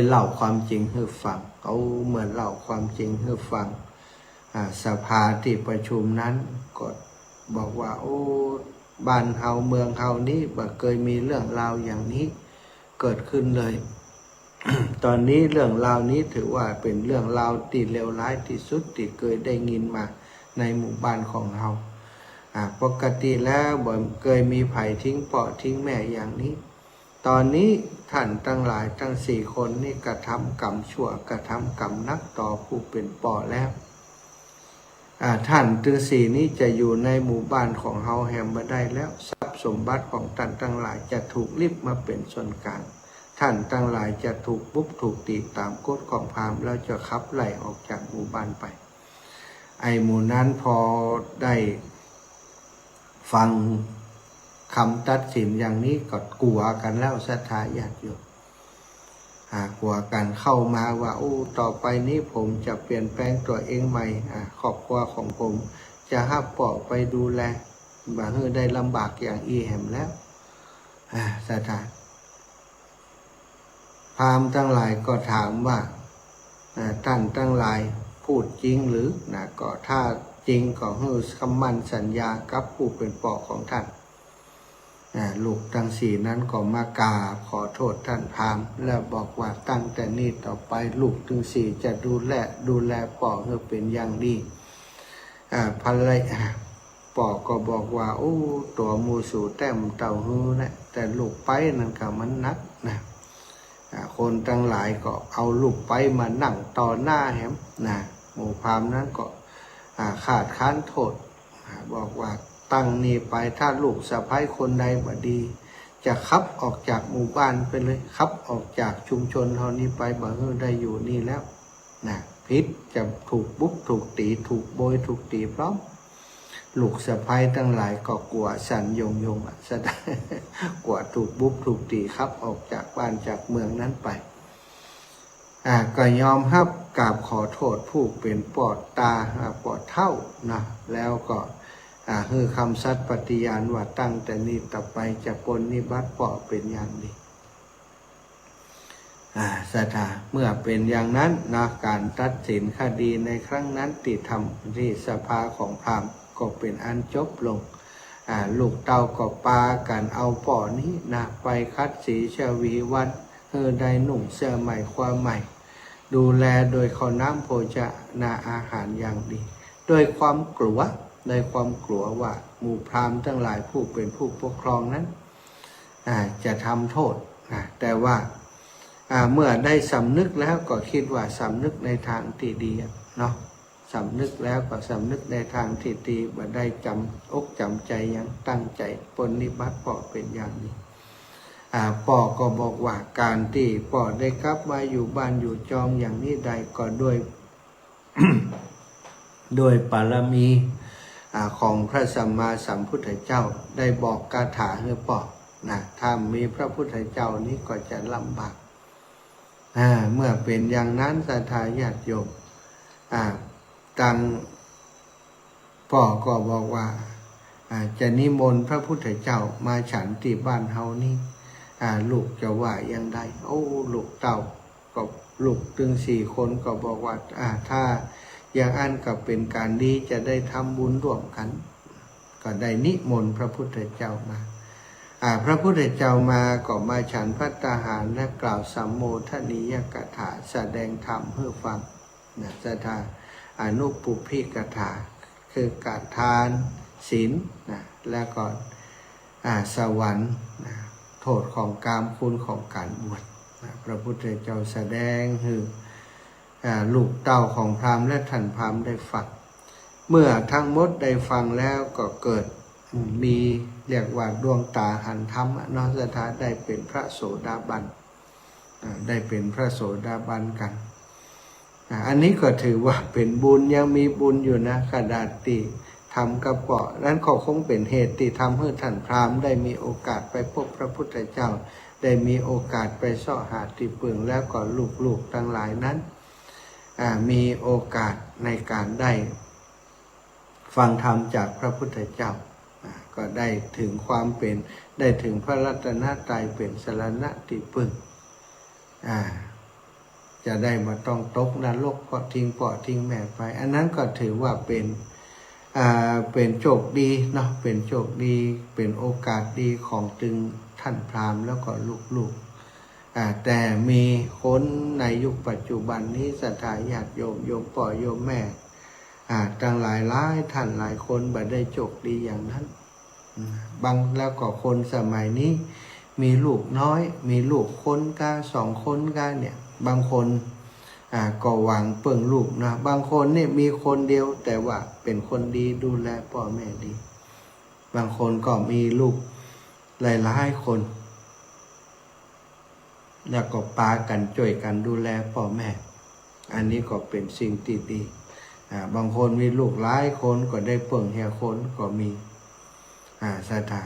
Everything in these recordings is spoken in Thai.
เล่าความจริงให้ฟังเขาเหมือนเล่าความจริงให้ฟังสภาที่ประชุมนั้นก็บอกว่าโอ้บ้านเฮาเมืองเฮานี้บ่เคยมีเรื่องราวอย่างนี้เกิดขึ้นเลย ตอนนี้เรื่องราวนี้ถือว่าเป็นเรื่องราวที่เลวร้ายที่สุดที่เคยได้ยินมาในหมู่บ้านของเราปกติแล้วบ่เคยมีไผ่ทิ้งเปาะทิ้งแม่อย่างนี้ตอนนี้ท่านทั้งหลายทั้ง4 คนนี่กระทำกรรมชั่วกระทำกรรมนักต่อผู้เป็นป่อแล้วท่านฤาษีนี้จะอยู่ในหมู่บ้านของเฮาแฮมมาได้แล้วทรัพย์สมบัติของท่านทั้งหลายจะถูกลิบมาเป็นส่วนกลางท่านทั้งหลายจะถูกปุ๊บถูกตีตามกฎของพราหมณ์แล้วจะขับไล่ออกจากหมู่บ้านไปไอ้หมู่นั้นพอได้ฟังคำตัดสินอย่างนี้ก็กลัวกันแล้วศรัทธาญาติโยมกลัวกันเข้ามาว่าโอ้ต่อไปนี้ผมจะเปลี่ยนแปลงตัวเองใหม่ครอบครัวของผมจะหับเปาะไปดูแลบ่ให้ได้ลำบากอย่างอีแหมแล้วศรัทธาพราหมณ์ทั้งหลายก็ถามว่าท่านทั้งหลายพูดจริงหรือก็ถ้าจริงก็ให้คำมั่นสัญญากับผู้เป็นป่อของท่านลูกทั้ง4นั้นก็มากราบขอโทษท่านพราหมณ์แล้วบอกว่าตั้งแต่นี้ต่อไปลูกทั้ง4จะดูแลป่อให้เป็นอย่างดีภรรยาป่อก็บอกว่าโอ้ตัวมูสูแต้มเต่าหูนะแต่ลูกไปนั่นก็มันนักนะคนทั้งหลายก็เอาลูกไปมานั่งต่อหน้าแหมหมู่พราหมณ์นั้นก็ขาดค้านโทษบอกว่าตั้งนี้ไปถ้าลูกสะใภ้คนใดบ่ดีจะขับออกจากหมู่บ้านไปเลยขับออกจากชุมชนเท่านี้ไปบ่ได้อยู่นี่แล้วพิษจะถูกบุกถูกตีถูกโบยถูกตีพร้อมลูกสะใภ้ทั้งหลายก็กลัวสั่นยงกลัวถูกบุกถูกตีขับออกจากบ้านจากเมืองนั้นไปก็ยอมรับกราบขอโทษผู้เป็นปอดตาปอดเท่าแล้วก็คือคำสัตย์ปฏิญาณว่าตั้งแต่นี้ต่อไปจะปรนนิบัติเปาะเป็นอย่างดีศรัทธาเมื่อเป็นอย่างนั้นการตัดสินคดีในครั้งนั้นที่ทำที่สภาของพราหมณ์ก็เป็นอันจบลงลูกเต้าก็ปากันเอาเปาะนี้ไปคัดสีชวีวันได้หนุ่มเสื้อใหม่ความใหม่ดูแลโดยข้าวน้ำโภชนาอาหารอย่างดีโดยความกลัวว่าหมู่พราหมณ์ทั้งหลายผู้เป็นผู้ปกครองนั้นจะทำโทษแต่ว่าเมื่อได้สำนึกแล้วก็คิดว่าสำนึกในทางที่ดีสำนึกแล้วก็สำนึกในทางที่ดีว่าได้จำอกจำใจยังตั้งใจปรนนิบัติเปาะเป็นอย่างนี้ป่อก็บอกว่าการที่ป่อได้กลับมาอยู่บ้านอยู่จอมอย่างนี้ใดก็ด้วย โดยบารมีของพระสัมมาสัมพุทธเจ้าได้บอกคาถาให้ป่อถ้ามีพระพุทธเจ้านี้ก็จะลำบากเมื่อเป็นอย่างนั้นศรัทธาญาติโยมตังป่อก็บอกว่าจะนิมนต์พระพุทธเจ้ามาฉันที่บ้านเฮานี้ลูกจะว่าอย่างไรโอ้ลูกเต่าก็ลูกถึง4 คนก็บอกว่าถ้าอย่างอันก็เป็นการดีจะได้ทำบุญร่วมกันก็ได้นิมนต์พระพุทธเจ้ามาพระพุทธเจ้ามาก็มาฉันภัตตาหารและกล่าวสัมโมทนียกถาแสดงธรรมให้ฟังศรัทธาอนุปุพพิกถาคือการทานศีลและก็สวรรค์โทษของกามคุณของการบวชพระพุทธเจ้าแสดงคือลูกเต้าของพราหมณ์และท่านพราหมณ์ได้ฟังเมื่อทั้งหมดได้ฟังแล้วก็เกิดมีเรียกว่าดวงตาหันธรรมศรัทธาได้เป็นพระโสดาบันได้เป็นพระโสดาบันกันอันนี้ก็ถือว่าเป็นบุญยังมีบุญอยู่นะขนาดที่ทำกระเปาะนั้นก็คงเป็นเหตุที่ทำให้ท่านพราหมณ์ได้มีโอกาสไปพบพระพุทธเจ้าได้มีโอกาสไปเสาะหาที่พึ่งแล้วก็ลูกๆทั้งหลายนั้นมีโอกาสในการได้ฟังธรรมจากพระพุทธเจ้าก็ได้ถึงความเป็นได้ถึงพระรัตนตรัยเป็นสรณะที่พึ่ง จะได้มาต้องตกนรกก็ทิ้งพ่อทิ้งแม่ไป อันนั้นก็ถือว่าเป็นโชคดีเนาะเป็นโชคดีเป็นโอกาสดีของตึงท่านพราหมณ์แล้วก็ลูกๆแต่มีคนในยุคปัจจุบันนี้ศรัทธาญาติโยมพ่อโยมแม่ตั้งหลายท่านหลายคนบ่ได้โชคดีอย่างนั้นบางแล้วก็คนสมัยนี้มีลูกน้อยมีลูกคนก็2 คนก็เนี่ยบางคนก็หวังเปิ่งลูกนะบางคนเนี่ยมีคนเดียวแต่ว่าเป็นคนดีดูแลพ่อแม่ดีบางคนก็มีลูกหลายๆคนแล้วก็ปากันช่วยกันดูแลพ่อแม่อันนี้ก็เป็นสิ่งที่ดีบางคนมีลูกหลายคนก็ได้เปิ่งเฮียคนก็มีศรัทธา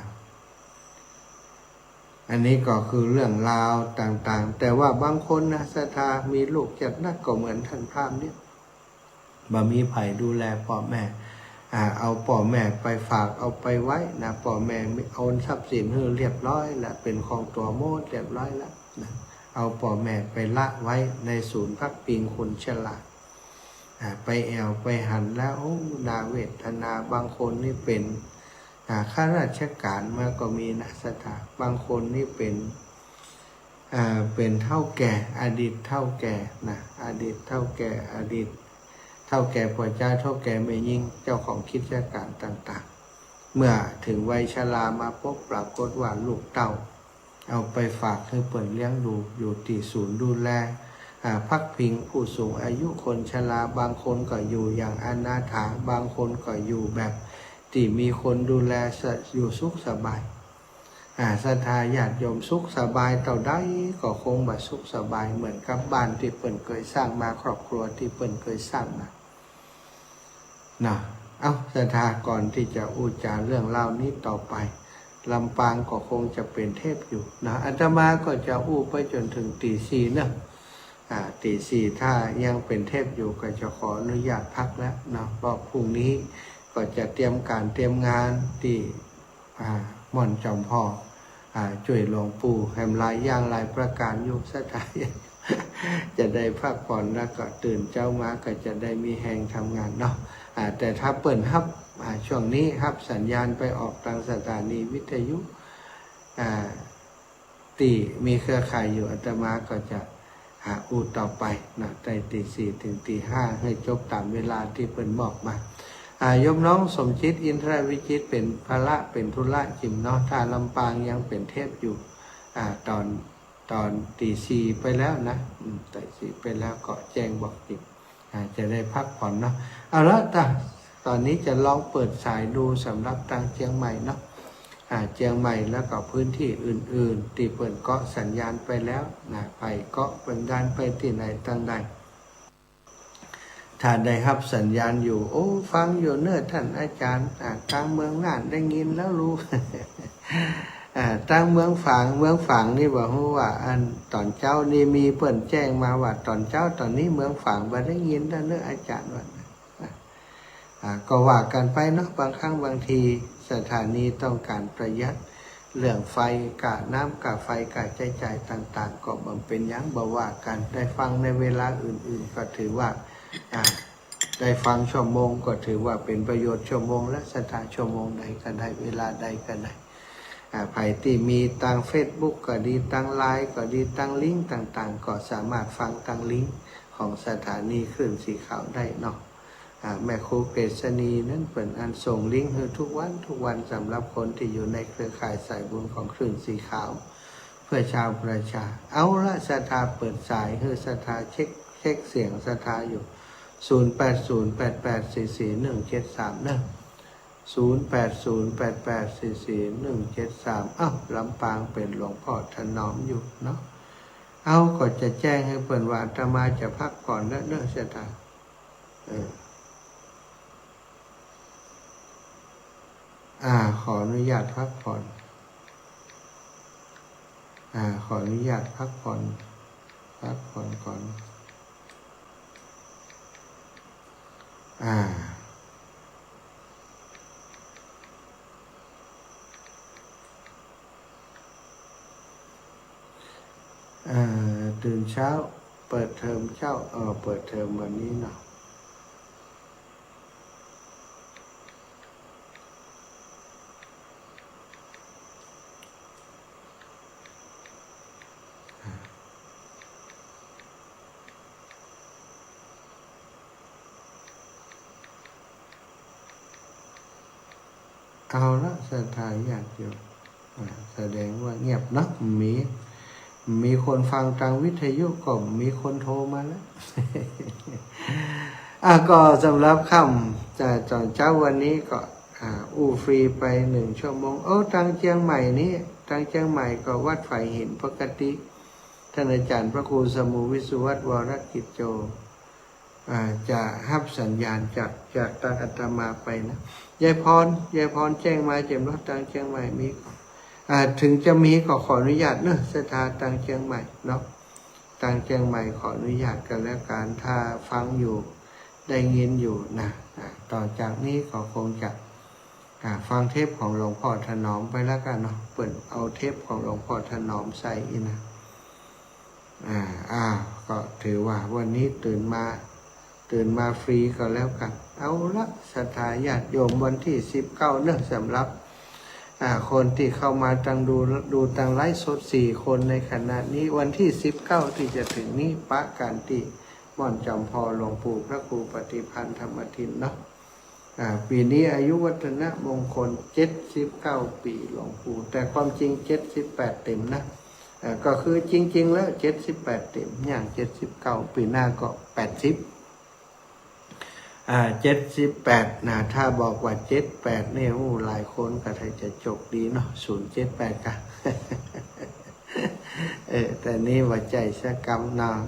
อันนี้ก็คือเรื่องราวต่างๆแต่ว่าบางคนนะศรัทธามีลูกจัดนักก็เหมือนท่านพราหมณ์เนี่ยบ่มีไผดูแลพ่อแม่เอาพ่อแม่ไปฝากเอาไปไว้นะพ่อแม่โอนทรัพย์สินให้เรียบร้อยแล้วเป็นของตัวโมดเรียบร้อยแล้วนะเอาพ่อแม่ไปละไว้ในศูนย์พักพิงคนชราไปแอวไปหันแล้วนาเวทนาบางคนนี่เป็นข้าราชการมาก็มีนะศรัทธาบางคนนี่เป็นเฒ่าแก่อดีตเฒ่าแก่นะอดีตเฒ่าแก่อดีตเฒ่าแก่พ่อเจ้าเฒ่าแก่แม่ยิ่งเจ้าของกิจการต่างๆเมื่อถึงวัยชรามาพบปรากฏว่าลูกเต้าเอาไปฝากให้เปิ่นเลี้ยงดูอยู่ที่ศูนย์ดูแลพักพิงผู้สูงอายุคนชราบางคนก็อยู่อย่างอนาถาบางคนก็อยู่แบบที่มีคนดูแลอยู่สุขสบายศรัทธาญาติโยมสุขสบายเท่าใดก็คงบ่สุขสบายเหมือนกับบ้านที่เปิ้นเคยสร้างมาครอบครัวที่เปิ้นเคยสร้างมานะศรัทธาก่อนที่จะอุจาเรื่องเล่านี้ต่อไปลำปางก็คงจะเป็นเทพอยู่นะอาตมาก็จะอู้ไปจนถึงตีสี่นะตีสี่ถ้ายังเป็นเทพอยู่ก็จะขออนุญาตพักแล้วนะเพราะพรุ่งนี้ก็จะเตรียมงานที่ม่อนจอมพ่อช่วยหลวงปู่แหมหลายอย่างหลายประการยุคสถายจะได้พักผ่อนแล้วก็ตื่นเจ้ามาก็จะได้มีแหงทำงานเนาะแต่ถ้าเปิดฮับช่วงนี้ฮับสัญญาณไปออกทางสถานีวิทยุที่มีเครือข่ายอยู่อาตมาก็จะอูต่อไปนะในตีสี่ถึงตีห้าให้จบตามเวลาที่เปิดบอกมายมน้องสมจิตอินทรวิจิตเป็นภระเป็นธุระจิมเนาะถ้าลำปางยังเป็นเทพอยู่ตอนตีสี่ไปแล้วนะตีสี่ไปแล้วก็แจ้งบอกจิมจะได้พักผ่อนเนาะเอาละตอนนี้จะลองเปิดสายดูสำหรับทางเชียงใหม่เนาะเชียงใหม่แล้วก็พื้นที่อื่นๆที่เปิดเกาะสัญญาณไปแล้วนะไปเกาะเป็นการไปที่ไหนตั้งใดถ้าได้รับสัญญาณอยู่ฟังอยู่เนื้อท่านอาจารย์ทางเมืองน่านได้ยินแล้วรู้ ทางเมืองฝางนี่บอกว่าอันตอนเจ้านี่มีเปิ่นแจ้งมาว่าตอนเจ้าตอนนี้เมืองฝางบ่ได้ยินแล้วเนื้ออาจารย์ว่าก็ว่ากันไปเนาะบางครั้งบางทีสถานีต้องการประหยัดเรื่องไฟกะน้ำกะไฟกะใช้จ่ายต่างๆก็บ่เป็นหยังบ่ว่ากันได้ฟังในเวลาอื่นๆก็ถือว่าได้ฟังชั่วโมงก็ถือว่าเป็นประโยชน์ชั่วโมงและสถานชั่วโมงใดก็ได้เวลาใดก็ได้ไผที่มีตัง Facebook ก็ดีตังไลน์ก็ดีตังลิงก์ต่างๆก็สามารถฟังตังลิงก์ของสถานีคลื่นสีขาวได้เนาะแม่ครูเกษณีนั้นเปิดอันส่งลิงก์ให้ทุกวันสำหรับคนที่อยู่ในเครือข่ายสายบุญของคลื่นสีขาวเพื่อชาวประชาเอาละศรัทธาเปิดสายให้ศรัทธาเช็คเสียงศรัทธาอยู่0808844173นะ0808844173ลำปางเป็นหลวงพ่อถนอมอยู่เนาะก็จะแจ้งให้เปิ่นว่าอาตมาจะพักก่อนแล้วเนาะศรัทธาขออนุญาตพักผ่อนขออนุญาตพักผ่อนก่อนตื่นเช้า เปิดเทอมเจ้าเปิดเทอมวันนี้เนาะเอาละศรัทธาญาติโยมแสดงว่าเงียบเนาะมีคนฟังทางวิทยุก็มีคนโทรมาแล้ว ก็สำหรับค่ำตอนเช้าวันนี้ก็อู้ฟรีไป1 ชั่วโมงทางเชียงใหม่นี้ทางเชียงใหม่ก็วัดฝ่ายหินปกติท่านอาจารย์พระครูสมุวิสุวัตวรกิจโจจะรับสัญญาณจากทางอาตมาไปนะยายพรแจ้งมาเจ็บรถทางเชียงใหม่มีถึงจะมีก็ขออนุญาตเนอะสถานทางเชียงใหม่เนาะทางเชียงใหม่ขออนุญาตกันแล้วกันถ้าฟังอยู่ได้ยินอยู่นะต่อจากนี้ก็คงจะฟังเทปของหลวงพ่อถนอมไปแล้วกันเนาะเปิดเอาเทปของหลวงพ่อถนอมใส่อีนะก็ถือว่าวันนี้ตื่นมาฟรีก็แล้วกันเอาละศรัทธาญาติโยมวันที่19เนื่องสำหรับคนที่เข้ามาตั้งดูตั้งไลฟ์สด4 คนในขณะนี้วันที่19ที่จะถึงนี้ปะกันที่ม่อนจอมพอหลวงปู่พระครูปฏิพันธ์ธรรมทินเนาะปีนี้อายุวัฒนมงคล79 ปีหลวงปู่แต่ความจริง78เต็มนะก็คือจริงๆแล้ว78เต็มอย่าง79ปีหน้าก็80 78นะถ้าบอกว่า78เนี่ยหลายคนก็ไทยจะจบดีเนาะ078กัน แต่นี่ว่าใจสกรรมนอง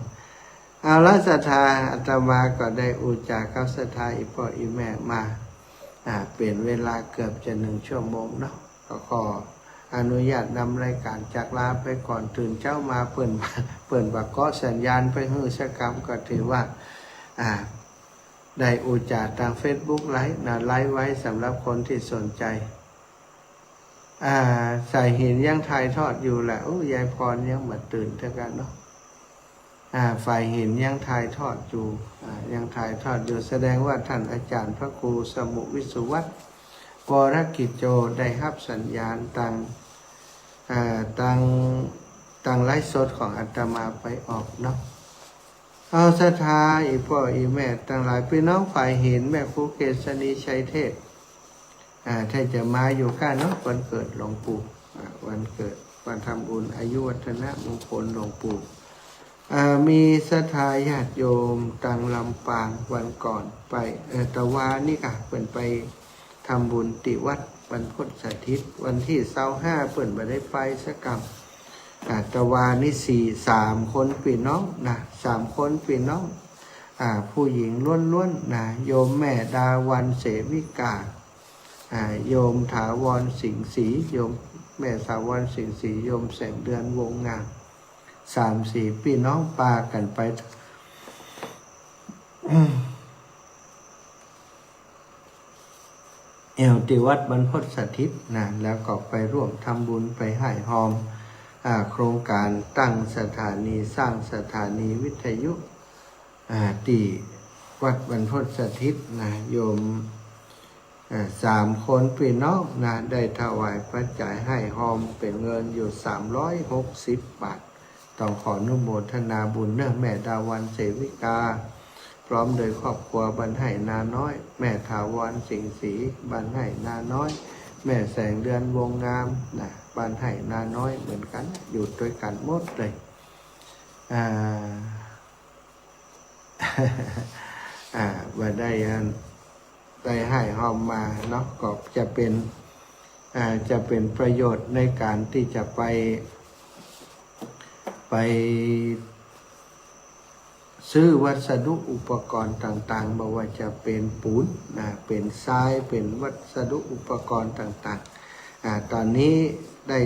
เอาละศรัทธาอาตมาก็ได้อุจาเข้าศรัทธาอีพ่ออีแม่มาเปลี่ยนเวลาเกือบจะ1 ชั่วโมงเนาะก็ขออนุญาตนำรายการจากลาไปก่อนตื่นเช้ามาเปิ่นบักเกาะสัญญาณไปหื้อสกรรมก็ถือว่าได้อุจาทาง Facebook ไลฟ์ไว้สำหรับคนที่สนใจใส่หินยังถ่ายทอดอยู่แหละยายพรยังมาตื่นเท่ากันเนาะฝ่ายหินยังถ่ายทอดอยู่ยังถ่ายทอดอยู่แสดงว่าท่านอาจารย์พระครูสมุวิสุวัตวรกิจโจได้รับสัญญาณตั้งไลฟ์สดของอาตมาไปออกเนาะเอาศรัทธาอีพ่ออีแม่ต่างหลายพี่น้องฝ่ายหินแม่ครูเกษณีชัยเทพถ้าจะมาอยู่ข้าเนาะวันเกิดหลวงปู่วันเกิดวันทำบุญอายุวัฒนมงคลหลวงปู่มีศรัทธาญาติโยมต่างลำปางวันก่อนไปตะวานี่ค่ะเปิ่นไปทำบุญติวัดบรรพตสถิตวันที่25เปิ่นมาได้ไปสักกรรมตะวานี่3 คนพี่น้องนะ3 คนพี่น้องผู้หญิงล้วนๆนะโยมแม่ดาวันเสวิกาโยมถาวรสิงห์ศรีโยมแม่ถาวรสิงห์ศรีโยมแสงเดือนวงงาม3-4พี่น้องปากันไปที่วัดบรรพตสถิตนะแล้วก็ไปร่วมทำบุญไปให้หอมโครงการตั้งสถานีสร้างสถานีวิทยุที่วัดบรรพตสถิตนะโยม3 คนพี่น้องนะได้ถวายปัจจัยให้หอมเป็นเงินอยู่360 บาทต้องขออนุโมทนาบุญเนื่องแม่ดาวันเสวิกาพร้อมโดยครอบครัวบรรไห้นาน้อยแม่ถาวรสิงห์ศรีบรรไห้นาน้อยแม่แสงเดือนวงงามนะบรรไห้นาน้อยเหมือนกันอยู่ด้วยกันหมดเลยว่าได้ให้หอมมาเนาะก็จะเป็นประโยชน์ในการที่จะไปซื้อวัสดุอุปกรณ์ต่างๆไม่ว่าจะเป็นปูนเป็นทรายเป็นวัสดุอุปกรณ์ต่างๆตอนนี้ได้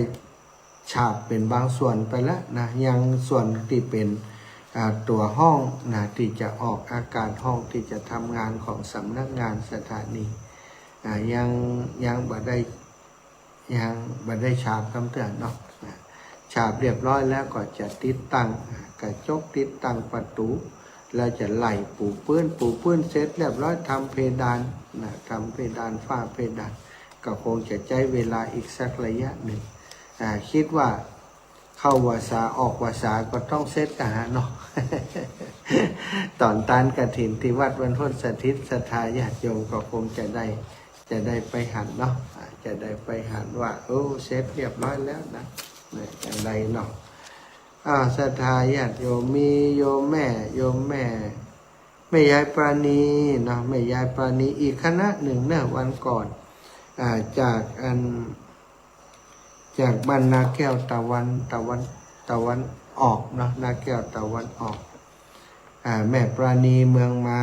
ฉาบเป็นบางส่วนไปแล้วนะยังส่วนที่เป็นตัวห้องนะที่จะออกอากาศห้องที่จะทำงานของสำนักงานสถานียังบ่ได้ฉาบคำเตือนเนาะฉาบเรียบร้อยแล้วก็จะติดตั้ง กระจกติดตั้งประตูแล้วจะไล่ปูพื้นเสร็จเรียบร้อยทำเพดานนะทำเพดานฝ้าเพดานก็คงจะใช้เวลาอีกสักระยะหนึ่งคิดว่าเข้าวาสาออกวาสาก็ต้องเสร็จกันเนาะ ตอนตานกฐินที่วัดวันพุธสถิตศรัทธาญาติโยมก็คงจะได้ไปหันเนาะจะได้ไปหันว่าเสร็จเรียบร้อยแล้วนะอย่างไรเนาะศรัทธาญาติโยมมีโยมแม่ยายปราณีเนาะแม่ยายปราณีอีกคณะหนึ่งเนี่ยวันก่อนจากบ้านนาแก้วตะวันออกเนาะนาแก้วตะวันออกแม่ปราณีเมืองมา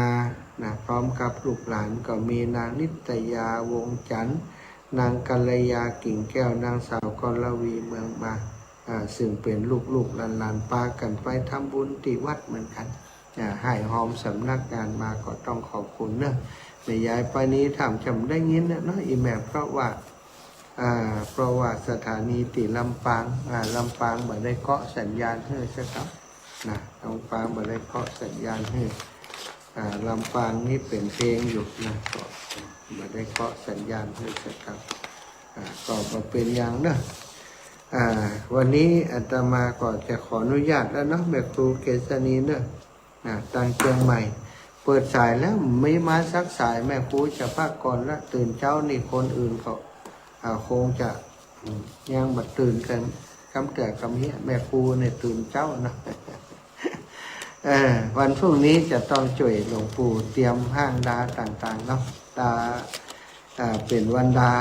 นะพร้อมกับลูกหลานก็มีนางนิตยาวงจันทร์นางกัลยากิ่งแก้วนางสาวกรวีเมืองมาซึ่งเป็นลูกหลานปากันไปทำบุญที่วัดเหมือนกันให้หอมสำนักงานมาก็ต้องขอบคุณเนอะแม่ยายปราณีถามจำได้ยินเนาะอีแม่เพราะว่าสถานีติลำปางบ่ได้เคาะสัญญาณให้สักครับนะลำปางบ่ได้เคาะสัญญาณให้ลำปางนี่เป็นเพลงอยู่นะก็บ่ได้เคาะสัญญาณให้สักครับก็มาเป็นอย่างเนอะวันนี้อาตมาก็จะขออนุญาตแล้วเนาะแม่ครูเกษณีเนอะตั้งเชียงใหม่เปิดสายแล้วไม่มาสักสายแม่ครูจะพักก่อนละตื่นเช้านี่คนอื่นเขาคงจะยังมาตื่นกันคำเกิดคำเฮียแม่ครูเนี่ยตื่นเจ้านะ วันพรุ่งนี้จะต้องช่วยหลวงปู่เตรียมห้างดาต่างๆเนาะดาเป็นวันดา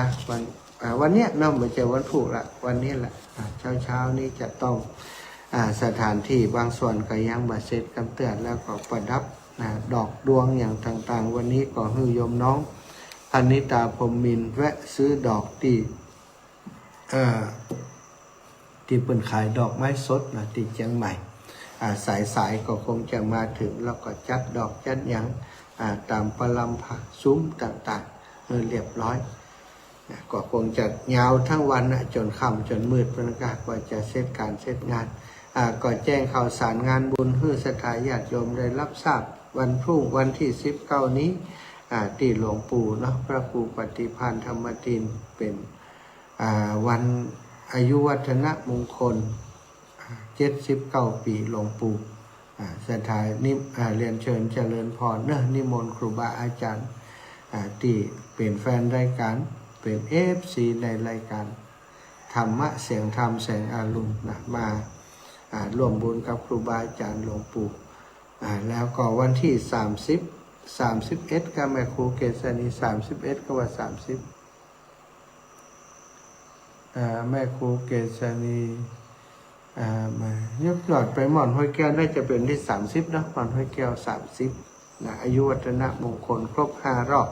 วันเนี้ยเนาะไม่ใช่วันพุธละวันนี้แหละเช้านี้จะต้องสถานที่บางส่วนก็ยังบาเสร็จคำเตือนแล้วก็ประดับดอกดวงอย่างต่างๆวันนี้ก็ให้โยมน้องอนิตาพรหมินทร์แวะซื้อดอกที่เป็นขายดอกไม้สดนะที่เชียงใหม่สายก็คงจะมาถึงแล้วก็จัดดอกจัดหยังตามประลัมพะซุ้มต่างๆเรียบร้อยก็คงจะยาวทั้งวันจนค่ำจนมืดประกาศว่าจะเสร็จการเสร็จงานก็แจ้งข่าวสารงานบุญให้ศรัทธาญาติโยมได้รับทราบวันพรุ่งวันที่19นี้ที่หลวงปู่เนาะพระครูปฏิภาณธรรมทินเป็นวันอายุวัฒนมงคล79 ปีหลวงปู่สถานนิเรียนเชิญเจริญพรเนอะนิมนต์ครูบาอาจารย์ที่เป็นแฟนรายการเป็น FC ในรายการธรรมะเสียงธรรมแสงอารมณ์นะมาร่วมบุญกับครูบาอาจารย์หลวงปู่แล้วก็วันที่31ก็แม่ครูเกษณี31ก็ว่า30แม่ครูเกษณีมายกหลอดไปหม่อนห้อยแก้วน่าจะเป็นที่30นะหม่อนห้อยแก้ว30นะอายุวัฒนมงคลครบ5 รอบ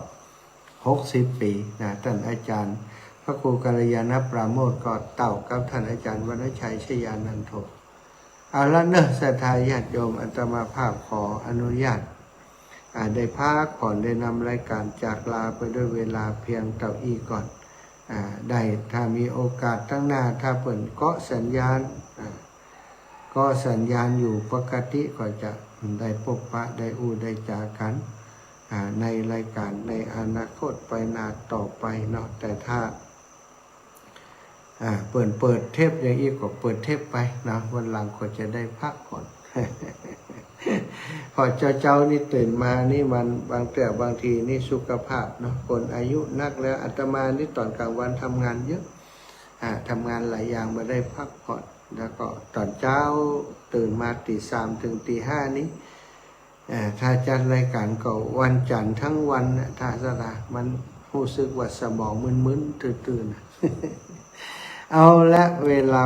60 ปีนะท่านอาจารย์พระครูกัลยาณปราโมทย์ก็เต่ากับท่านอาจารย์วรรณชัยชยานันโทเอาละเนอะศรัทธาญาติโยมอาตมาภาพขออนุญาตได้พักผ่อนได้นำรายการจากลาไปด้วยเวลาเพียงเท่านี้ก่อนได้ถ้ามีโอกาสตั้งหน้าถ้าเปิดก็สัญญาณอยู่ปกติก็จะได้พบปะได้ได้จากันในรายการในอนาคตไปนาต่อไปเนาะแต่ถ้าเปิดเทปอย่างอีกก็เปิดเทปไปนะวันหลังก็จะได้พักผ่อน พอเจ้านี่ตื่นมานี่มันบางทีนี่สุขภาพเนาะคนอายุนักแล้วอาตมานี่ตอนกลางวันทำงานเยอะทำงานหลายอย่างมาได้พักผ่อนแล้วก็ตอนเช้าตื่นมาตี 3ถึงตี 5นี้ถ้าจัดรายการก็วันจันทร์ทั้งวันถ้าสระมันรู้สึกว่าสมองมึนๆตื่นๆ เอาละเวลา